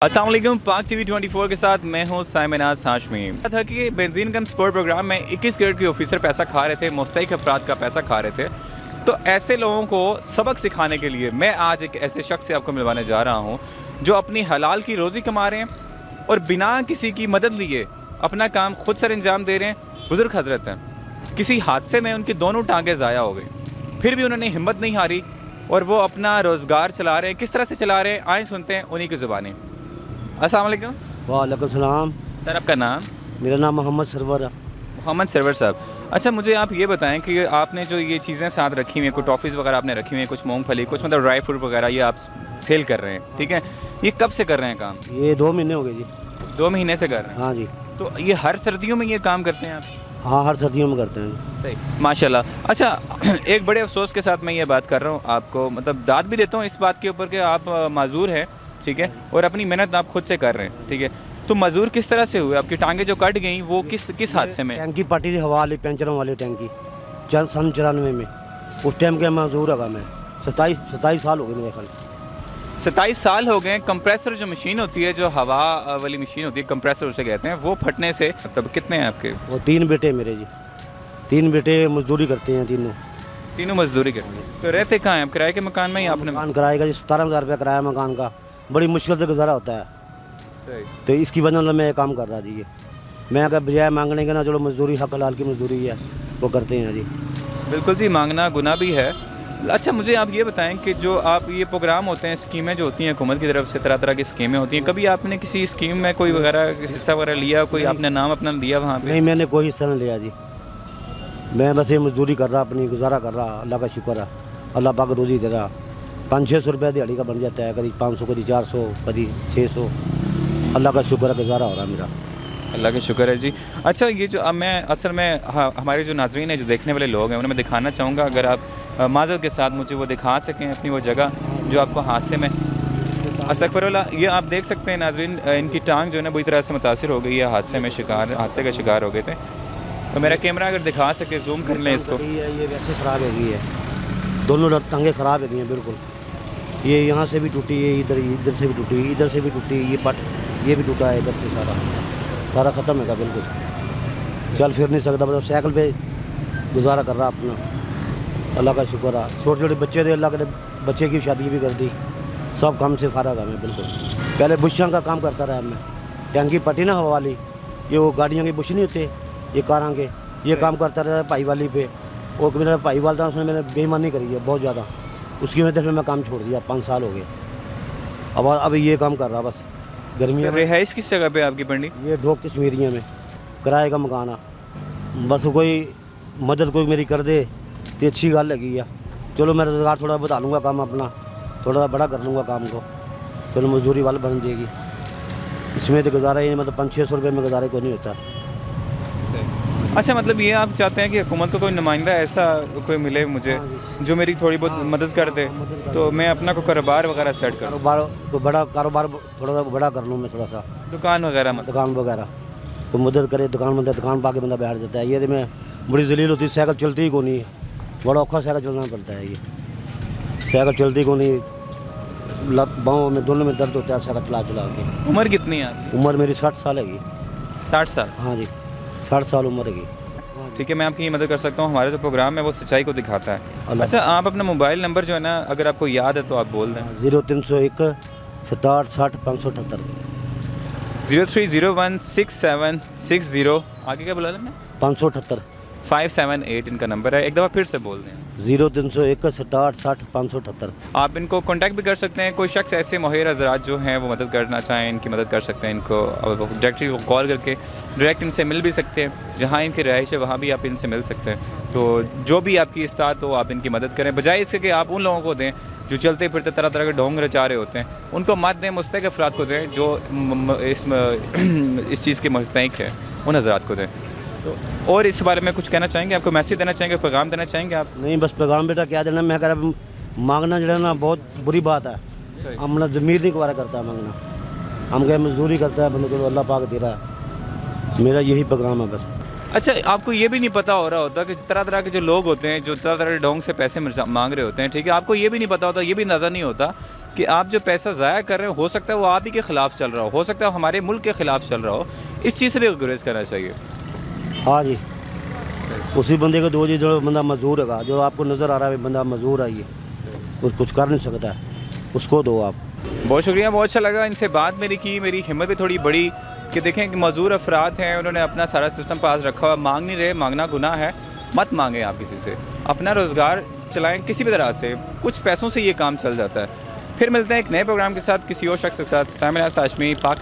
अस्सलाम वालेकुम, पाक टीवी 24 के साथ मैं हूं साइमनाज हाशमी। था कि बेंजीन कम स्पोर्ट प्रोग्राम में 21 ग्रेड के ऑफिसर पैसा खा रहे थे, मुस्तहिक अफराद का पैसा खा रहे थे। तो ऐसे लोगों को सबक सिखाने के लिए मैं आज एक ऐसे शख्स से आपको मिलवाने जा रहा हूं जो अपनी हलाल की रोज़ी कमा रहे हैं और बिना किसी की मदद लिए अपना काम खुद सर अंजाम दे रहे हैं। बुज़ुर्ग हज़रत हैं, किसी हादसे में उनकी दोनों टांगें ज़ाया हो गई, फिर भी उन्होंने हिम्मत नहीं हारी और वो अपना रोज़गार चला रहे हैं। किस तरह से चला रहे हैं, आए सुनते हैं उन्हीं की ज़ुबानी। अस्सलाम वालेकुम। वालेकुम सलाम। सर आपका नाम? मेरा नाम मोहम्मद सरवर है। मोहम्मद सरवर साहब, अच्छा मुझे आप ये बताएं कि आपने जो ये चीज़ें साथ रखी हुई हैं, कुछ टॉफ़ीज़ वगैरह आपने रखी हुई हैं, कुछ मूंगफली, कुछ मतलब ड्राई फ्रूट वगैरह, ये आप सेल कर रहे हैं, ठीक है? ये कब से कर रहे हैं काम? ये 2 महीने हो गए जी। 2 महीने से कर रहे हैं? हाँ जी। तो ये हर सर्दियों में ये काम करते हैं आप? हाँ, हर सर्दियों में करते हैं। सही, माशाल्लाह। अच्छा एक बड़े अफसोस के साथ मैं ये बात कर रहा हूँ, आपको मतलब दाद भी देता हूँ इस बात के ऊपर कि आप माजूर हैं, ठीक है, और अपनी मेहनत आप खुद से कर रहे हैं, ठीक है। तो मजदूर किस तरह से हुए? आपकी टांगें जो कट गई वो किस हादसे में? टैंकी पार्टी थी, हवा वाली पेंचरों वाली टैंकी सन 94 में। उस टाइम के मजदूर है मैं। 27 साल हो गए मेरे ख्याल। 27 साल हो गए। कंप्रेसर जो मशीन होती है, जो हवा वाली मशीन होती है, कंप्रेसर उसे कहते हैं, वो फटने से मतलब कितने हैं आपके? वो 3 बेटे मेरे जी। 3 बेटे मजदूरी करते हैं तीनों मजदूरी करते हैं। तो रहते कहाँ हैं आप? किराए के मकान में ही आपने? मकान किराए का जी 17,000 रुपया किराया मकान का। बड़ी मुश्किल से गुजारा होता है। सही। तो इसकी वजह से मैं ये काम कर रहा जी। मैं अगर बजाय मांगने के ना, चलो मजदूरी हक हलाल की मजदूरी है, वो करते हैं जी। बिल्कुल जी, मांगना गुनाह भी है। अच्छा मुझे आप ये बताएं कि जो आप ये प्रोग्राम होते हैं, स्कीमें जो होती हैं हुकूमत की तरफ से, तरह तरह की स्कीमें होती हैं, कभी आपने किसी स्कीम में कोई वगैरह हिस्सा वगैरह लिया? कोई आपने नाम अपना दिया वहाँ पे? नहीं, मैंने कोई हिस्सा नहीं लिया जी। मैं बस ये मजदूरी कर रहा, अपनी गुजारा कर रहा। अल्लाह का शुक्र है, अल्लाह पाक रोज़ी दे रहा। 500-600 रुपया दिहाड़ी का बन जाता है, कभी 500, कभी 400, कभी 600। अल्लाह का शुक्र है, गुजारा हो रहा मेरा। अल्लाह का शुक्र है जी। अच्छा ये जो अब मैं असल में हमारे जो नाजरीन हैं, जो देखने वाले लोग हैं, उन्हें मैं दिखाना चाहूँगा, अगर आप माज़रत के साथ मुझे वो दिखा सकें अपनी वो जगह जो आपको हादसे में। अस्तगफिरुल्लाह, ये आप देख सकते हैं नाजरीन, इनकी टांग जो है ना बुरी तरह से मुतासिर हो गई है, हादसे का शिकार हो गए थे। तो मेरा कैमरा अगर दिखा सके, जूम कर लें इसको। ये वैसे ख़राब है गई है, दोनों टांगें ख़राब है गई हैं बिल्कुल। ये यहाँ से भी टूटी है, इधर से भी टूटी, इधर से भी टूटी, ये पट ये भी टूटा है, इधर से सारा ख़त्म है बिल्कुल। चल फिर नहीं सकता, मतलब साइकिल पे गुजारा कर रहा अपना। अल्लाह का शुक्र है। छोटे छोटे बच्चे थे, अल्लाह के बच्चे की शादी भी कर दी। सब काम से फारग है मैं बिल्कुल। पहले बुशां का काम करता रहा मैं। टैंकी पट्टी ना हवा वाली, ये वो गाड़ियों के बुश नहीं होते, ये कारां के, ये काम करता रहा भाई वाली पे। वो मेरा भाई वाल था, उसने मैंने बेईमानी करी है बहुत ज़्यादा। उसकी वजह से मैं काम छोड़ दिया। 5 साल हो गए। अब ये काम कर रहा बस। गर्मियों में रिहाइश किस जगह पे आपकी पड़नी? ये ढोक कश्मीरिया में किराए का मकान है। बस कोई मदद कोई मेरी कर दे तो अच्छी गल लगी है। चलो मैं रोज़गार थोड़ा बता लूँगा, काम अपना थोड़ा बड़ा कर लूँगा काम को। चलो मजदूरी वाल बन जाएगी। इसमें तो गुजारा ही, मतलब 500-600 रुपये में गुजारे को नहीं होता। अच्छा मतलब ये आप चाहते हैं कि हुकूमत को कोई नुमाइंदा ऐसा कोई मिले मुझे जो मेरी थोड़ी बहुत मदद कर दे, तो मैं अपना कोई कारोबार वगैरह सेट करूँ, कारोबार थोड़ा सा बड़ा कर लूँ मैं, थोड़ा सा दुकान वगैरह में। दुकान वगैरह तो मदद करे, दुकान पा के बंदा बैठ जाता है। ये मैं बड़ी जलील होती, साइकिल चलती ही को नहीं, बड़ा औखा साइकिल चलना पड़ता है। ये साइकिल चलती को नहीं, लत बाहों में दोनों में दर्द होता है साइकिल चला के। उम्र कितनी है आपकी? उम्र मेरी 60 साल है। 60 साल? हाँ जी, 60 साल उम्र है। ठीक है, मैं आपकी ये मदद कर सकता हूँ। हमारा जो प्रोग्राम है वो सच्चाई को दिखाता है। अच्छा आप अपना मोबाइल नंबर जो है ना, अगर आपको याद है तो आप बोल दें। 0301 67 60 578 0301 6760 आगे क्या बोला मैंने? 578 578 इनका नंबर है। एक दफ़ा फिर से बोल दें। 0301 67 60 578। आप इनको कांटेक्ट भी कर सकते हैं। कोई शख्स ऐसे मोहर हज़रात जो हैं वो मदद करना चाहें, इनकी मदद कर सकते हैं। इनको डायरेक्टली कॉल करके डायरेक्ट इनसे मिल भी सकते हैं। जहाँ इनकी रहाइश है वहाँ भी आप इनसे मिल सकते हैं। तो जो भी आपकी इस्तात हो आप इनकी मदद करें, बजाय इसके कि आप उन लोगों को दें जो चलते फिरते तरह तरह के ढोंग रचा रहे होते हैं। उनको मत दें, मुस्तहिक अफराद को दें जो इस चीज़ के मुस्तहिक है, उन हज़रात को दें। तो और इस बारे में कुछ कहना चाहेंगे? आपको मैसेज देना चाहेंगे, पैगाम देना चाहेंगे आप? नहीं, बस पैगाम बेटा क्या देना, मैं कह रहा मांगना जो है ना बहुत बुरी बात है। हम ज़मीर नहीं गवारा करता मांगना। हम क्या मजदूरी करता है बंदे को, अल्लाह पाक दे रहा है। मेरा यही पैगाम है बस। अच्छा आपको ये भी नहीं पता हो रहा होता कि तरह तरह के जो लोग होते हैं, जो तरह तरह के ढोंग से पैसे मांग रहे होते हैं, ठीक है, आपको ये भी नहीं पता होता, ये भी नज़र नहीं होता कि आप जो पैसा ज़ाया कर रहे हो सकता है वो आप ही के ख़िलाफ़ चल रहा हो सकता है हमारे मुल्क के ख़िलाफ़ चल रहा हो। इस चीज़ से भी गुरेज करना चाहिए। हाँ जी, उसी बंदे को दो जी जो बंदा मजदूर है, जो आपको नज़र आ रहा है बंदा मजदूर है, ये कुछ कर नहीं सकता है, उसको दो आप। बहुत शुक्रिया, बहुत अच्छा लगा इनसे बात मेरी की, मेरी हिम्मत भी थोड़ी बढ़ी कि देखें कि मज़दूर अफराद हैं, उन्होंने अपना सारा सिस्टम पास रखा हुआ, मांग नहीं रहे, मांगना गुनाह है, मत मांगें आप किसी से, अपना रोज़गार चलाएं किसी भी तरह से, कुछ पैसों से ये काम चल जाता है। फिर मिलते हैं एक नए प्रोग्राम के साथ किसी और शख्स के साथ। साइमन हाशमी, पाक।